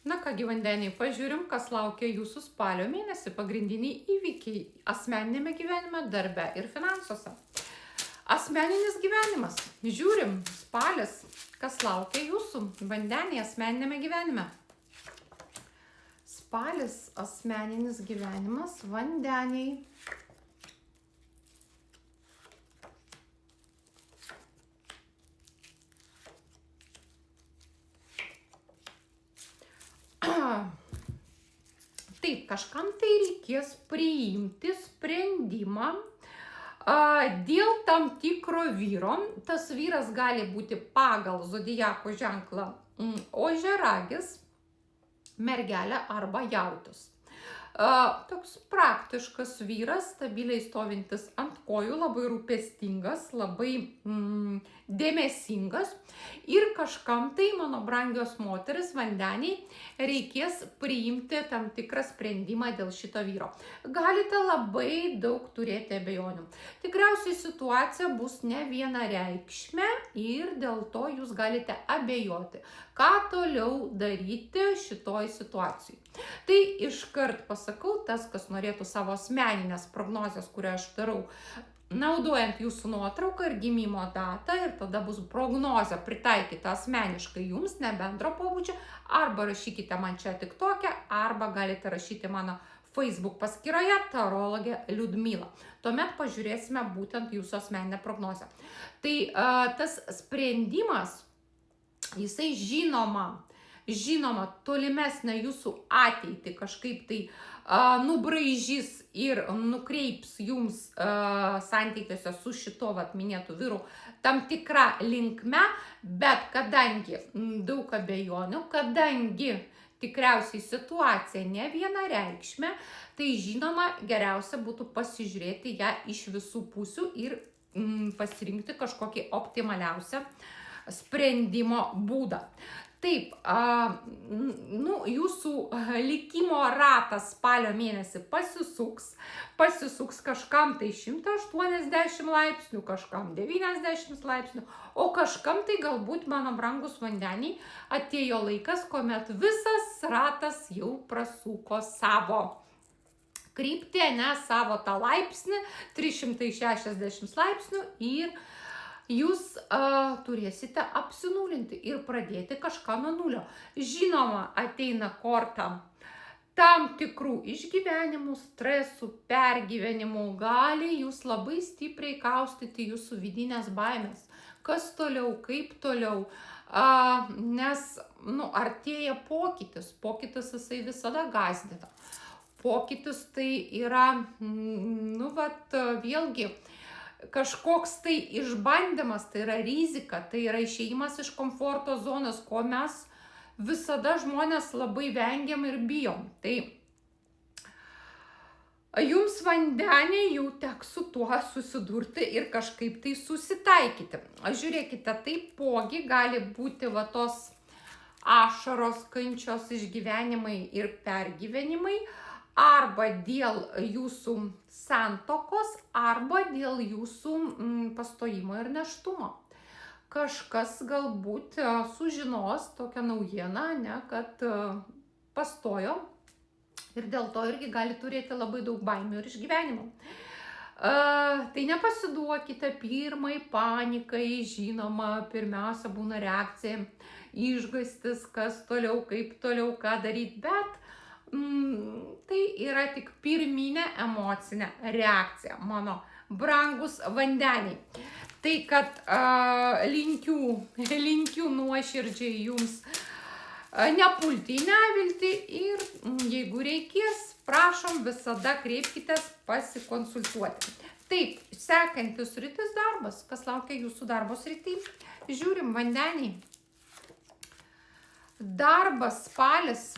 Na kągi vandeniai, pažiūrim, kas laukia jūsų spalio mėnesį, pagrindiniai įvykiai asmeninėme gyvenime, darbe ir finansuose. Asmeninis gyvenimas. Žiūrim, spalis, kas laukia jūsų vandeniai asmeninėme gyvenime. Spalis, asmeninis gyvenimas, vandeniai. Taip, kažkam tai reikės priimti sprendimą dėl tam tikro vyro. Tas vyras gali būti pagal zodiako ženklą ožiaragis, mergelė arba jautis. Toks praktiškas vyras, stabiliai stovintis ant kojų, labai rūpestingas, labai dėmesingas. Ir kažkam tai, mano brangios moteris, vandeniai, reikės priimti tam tikrą sprendimą dėl šito vyro. Galite labai daug turėti abejonių. Tikriausiai situacija bus ne vienareikšmė ir dėl to jūs galite abejoti, ką toliau daryti šitoj situacijai. Tai iškart pasakau, tas, kas norėtų savo asmeninės prognozės, kurią aš darau, naudojant jūsų nuotrauką ir gimimo datą, ir tada bus prognozė pritaikyta asmeniškai jums, ne bendro pobūdžio, arba rašykite man čia tik tokią, arba galite rašyti mano Facebook paskyroje tarologė Liudmila. Tuomet pažiūrėsime būtent jūsų asmeninę prognozę. Tai tas sprendimas, jisai žinoma tolimesnę jūsų ateitį kažkaip tai nubraižys ir nukreips jums santykiuose su šito minėtų vyru tam tikrą linkme, bet kadangi daug abejonių, kadangi tikriausiai situacija ne vienareikšmė, tai žinoma geriausia būtų pasižiūrėti ją iš visų pusių ir pasirinkti kažkokį optimaliausią sprendimo būdą. Taip, jūsų likimo ratas spalio mėnesį pasisuks kažkam tai 180 laipsnių, kažkam 90 laipsnių, o kažkam tai galbūt, mano brangus vandeniai, atėjo laikas, kuomet visas ratas jau prasuko savo kryptį, ne savo tą laipsnį, 360 laipsnių ir jūs turėsite apsinulinti ir pradėti kažką nuo nulio. Žinoma, ateina korta tam tikrų išgyvenimų, stresų, pergyvenimų, gali jūs labai stipriai kaustyti jūsų vidinės baimės. Kas toliau, kaip toliau, nes artėja pokytis jisai visada gąsdina. Pokytis tai yra, vėlgi, kažkoks tai išbandymas, tai yra rizika, tai yra išėjimas iš komforto zonos, ko mes visada žmonės labai vengiam ir bijom. Tai jums vandeniai jau teks su tuo susidurti ir kažkaip tai susitaikyti. Žiūrėkite, taipogi gali būti tos ašaros, kančios, išgyvenimai ir pergyvenimai, arba dėl jūsų santokos, arba dėl jūsų pastojimo ir nėštumo. Kažkas galbūt sužinos tokią naujieną, kad pastojo ir dėl to irgi gali turėti labai daug baimių ir išgyvenimų. Tai nepasiduokite pirmai panikai, žinoma, pirmiausia būna reakcija, išgąstis, kas toliau, kaip toliau, ką daryti, bet tai yra tik pirminė emocinė reakcija, mano brangus vandeniai. Tai, kad linkiu nuoširdžiai jums nepulti į neviltį ir jeigu reikės, prašom, visada kreipkitės pasikonsultuoti. Taip, sekantis sritis darbas, kas laukia jūsų darbo srity. Žiūrim, vandeniai. Darbas, spalis.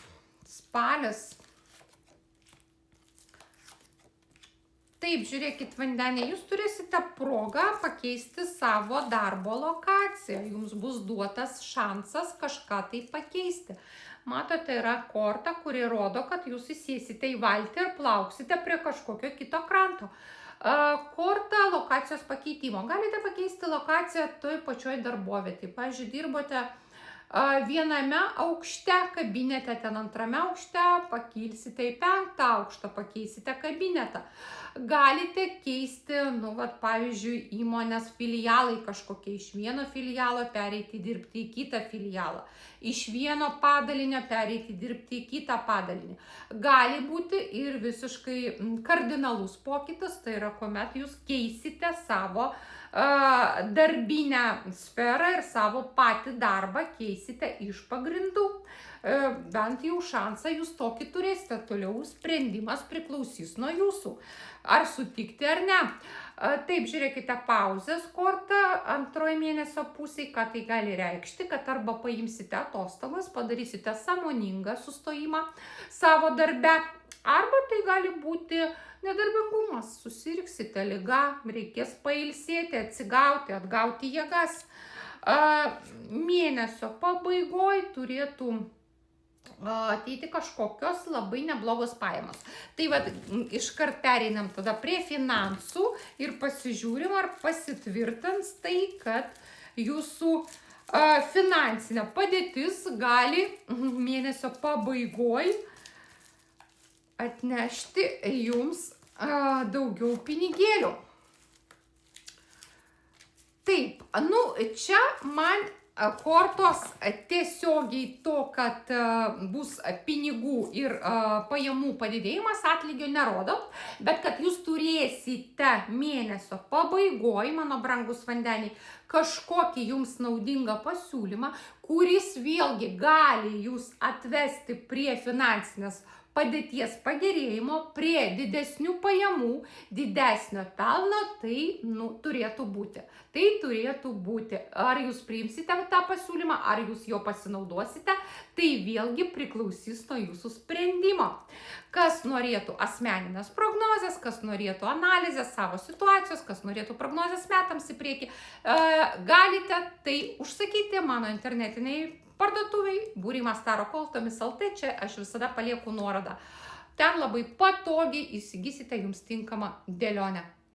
Taip, žiūrėkit, vandeniai, jūs turėsite progą pakeisti savo darbo lokaciją. Jums bus duotas šansas kažką tai pakeisti. Matote, yra korta, kuri rodo, kad jūs įsėsite į valtį ir plauksite prie kažkokio kito kranto. Korta lokacijos pakeitimo. Galite pakeisti lokaciją toj pačioj darbovietėje. Pavyzdžiui, dirbote viename aukšte kabinete, ten antrame aukšte pakilsite į 5 aukštą, pakeisite kabinetą. Galite keisti, pavyzdžiui, įmonės filialai kažkokie, iš vieno filialo pereiti dirbti į kitą filialą, iš vieno padalinio pereiti dirbti į kitą padalinį. Gali būti ir visiškai kardinalus pokytis, tai yra, kuomet jūs keisite savo darbinę sferą ir savo patį darbą keisite iš pagrindų. Bent jau šansą jūs tokį turėsite, toliau sprendimas priklausys nuo jūsų, ar sutikti ar ne. Taip, žiūrėkite, pauzės kortą antrojo mėnesio pusėje, ką tai gali reikšti, kad arba paimsite atostogas, padarysite sąmoningą sustojimą savo darbe, arba tai gali būti nedarbingumas, susirgsite liga, reikės pailsėti, atsigauti, atgauti jėgas. Mėnesio pabaigoje turėtų ateiti kažkokios labai neblogos pajamos. Tai iškart pereinam tada prie finansų ir pasižiūrim, ar pasitvirtins tai, kad jūsų finansinė padėtis gali mėnesio pabaigoje atnešti jums daugiau pinigėlių. Taip, čia man kortos tiesiogiai to, kad bus pinigų ir pajamų padidėjimas atlygio nerodo, bet kad jūs turėsite mėnesio pabaigoje, mano brangus vandeniai, kažkokį jums naudingą pasiūlymą, kuris vėlgi gali jūs atvesti prie finansinės padėties pagerėjimo, prie didesnių pajamų, didesnio pelno, tai turėtų būti. Tai turėtų būti. Ar jūs priimsite tą pasiūlymą, ar jūs jo pasinaudosite, tai vėlgi priklausys nuo jūsų sprendimo. Kas norėtų asmeninės prognozės, kas norėtų analizės savo situacijos, kas norėtų prognozės metams į priekį, galite tai užsakyti mano internetiniai parduotuviai Būrimas Taro kortomis LT, čia aš visada palieku nuorodą. Ten labai patogiai įsigysite jums tinkamą dėlionę.